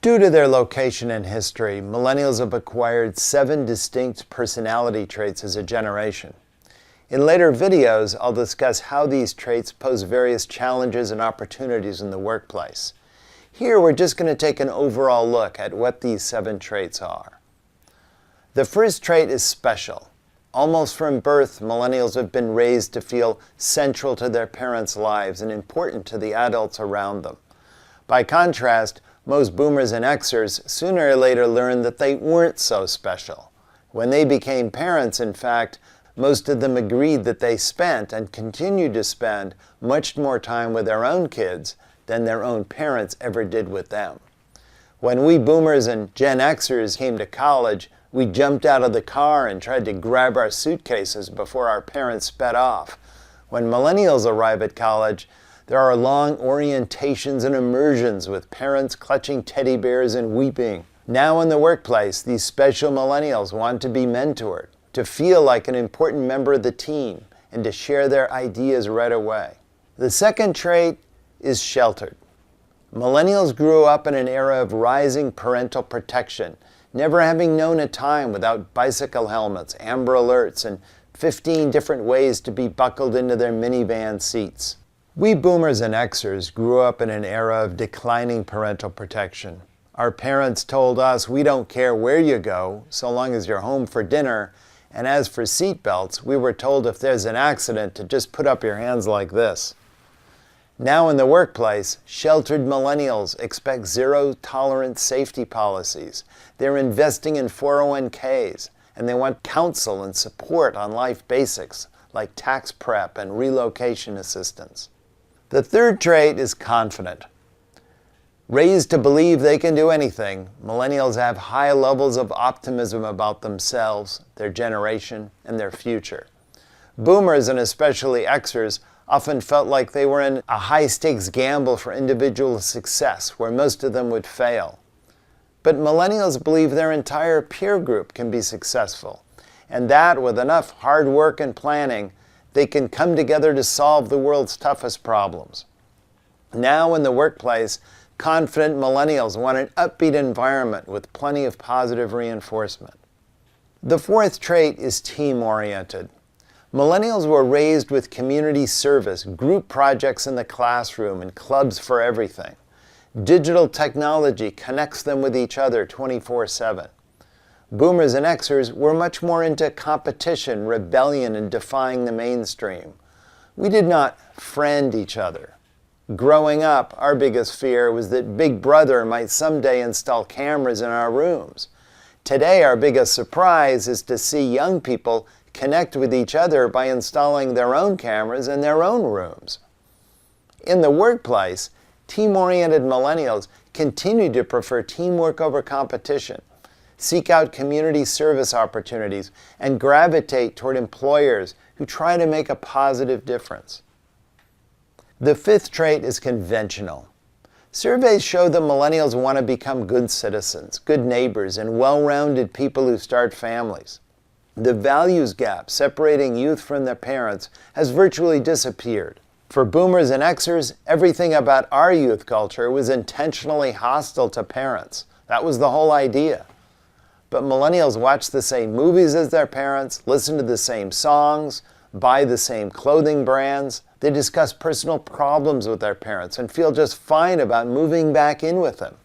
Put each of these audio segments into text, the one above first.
Due to their location in history, millennials have acquired 7 distinct personality traits as a generation. In later videos, I'll discuss how these traits pose various challenges and opportunities in the workplace. Here, we're just going to take an overall look at what these 7 traits are. The first trait is special. Almost from birth, millennials have been raised to feel central to their parents' lives and important to the adults around them. By contrast, most boomers and Xers sooner or later learned that they weren't so special. When they became parents, in fact, most of them agreed that they spent and continue to spend much more time with their own kids than their own parents ever did with them. When we boomers and Gen Xers came to college, we jumped out of the car and tried to grab our suitcases before our parents sped off. When millennials arrive at college, there are long orientations and immersions with parents clutching teddy bears and weeping. Now in the workplace, these special millennials want to be mentored, to feel like an important member of the team, and to share their ideas right away. The second trait is sheltered. Millennials grew up in an era of rising parental protection, never having known a time without bicycle helmets, Amber Alerts, and 15 different ways to be buckled into their minivan seats. We boomers and Xers grew up in an era of declining parental protection. Our parents told us, we don't care where you go, so long as you're home for dinner. And as for seatbelts, we were told if there's an accident to just put up your hands like this. Now in the workplace, sheltered millennials expect zero-tolerance safety policies. They're investing in 401ks, and they want counsel and support on life basics like tax prep and relocation assistance. The third trait is confident. Raised to believe they can do anything, millennials have high levels of optimism about themselves, their generation, and their future. Boomers, and especially Xers, often felt like they were in a high-stakes gamble for individual success, where most of them would fail. But millennials believe their entire peer group can be successful, and that with enough hard work and planning, they can come together to solve the world's toughest problems. Now in the workplace, confident millennials want an upbeat environment with plenty of positive reinforcement. The fourth trait is team-oriented. Millennials were raised with community service, group projects in the classroom, and clubs for everything. Digital technology connects them with each other 24/7. Boomers and Xers were much more into competition, rebellion, and defying the mainstream. We did not friend each other. Growing up, our biggest fear was that Big Brother might someday install cameras in our rooms. Today, our biggest surprise is to see young people connect with each other by installing their own cameras in their own rooms. In the workplace, team-oriented millennials continue to prefer teamwork over competition, seek out community service opportunities, and gravitate toward employers who try to make a positive difference. The fifth trait is conventional. Surveys show that millennials want to become good citizens, good neighbors, and well-rounded people who start families. The values gap separating youth from their parents has virtually disappeared. For boomers and Xers, everything about our youth culture was intentionally hostile to parents. That was the whole idea. But millennials watch the same movies as their parents, listen to the same songs, buy the same clothing brands. They discuss personal problems with their parents and feel just fine about moving back in with them.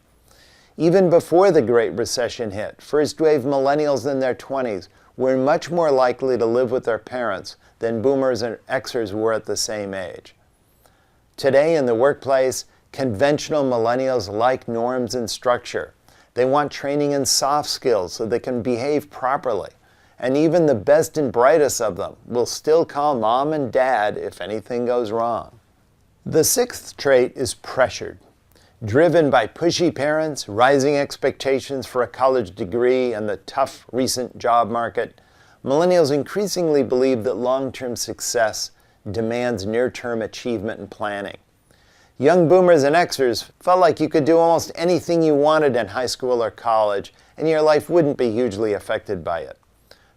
Even before the Great Recession hit, first-wave millennials in their 20s were much more likely to live with their parents than boomers and Xers were at the same age. Today in the workplace, conventional millennials like norms and structure. They want training in soft skills so they can behave properly. And even the best and brightest of them will still call mom and dad if anything goes wrong. The sixth trait is pressured. Driven by pushy parents, rising expectations for a college degree, and the tough recent job market, millennials increasingly believe that long-term success demands near-term achievement and planning. Young boomers and Xers felt like you could do almost anything you wanted in high school or college, and your life wouldn't be hugely affected by it.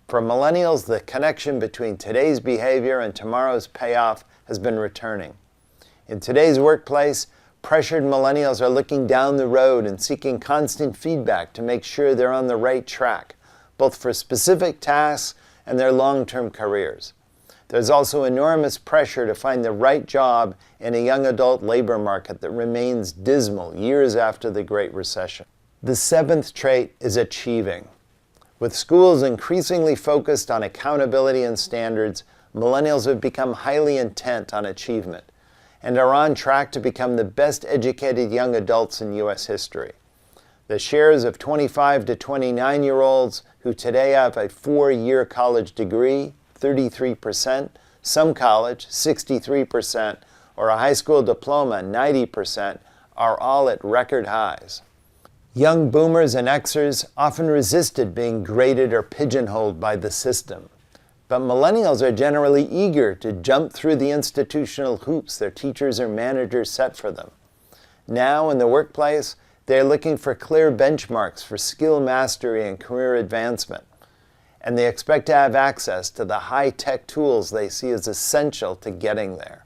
For millennials, the connection between today's behavior and tomorrow's payoff has been returning. In today's workplace, Pressured millennials are looking down the road and seeking constant feedback to make sure they're on the right track, both for specific tasks and their long-term careers. There's also enormous pressure to find the right job in a young adult labor market that remains dismal years after the Great Recession. The seventh trait is achieving. With schools increasingly focused on accountability and standards, millennials have become highly intent on achievement and are on track to become the best educated young adults in U.S. history. The shares of 25 to 29-year-olds who today have a 4-year college degree, 33%, some college, 63%, or a high school diploma, 90%, are all at record highs. Young boomers and Xers often resisted being graded or pigeonholed by the system. But millennials are generally eager to jump through the institutional hoops their teachers or managers set for them. Now, in the workplace, they are looking for clear benchmarks for skill mastery and career advancement, and they expect to have access to the high-tech tools they see as essential to getting there.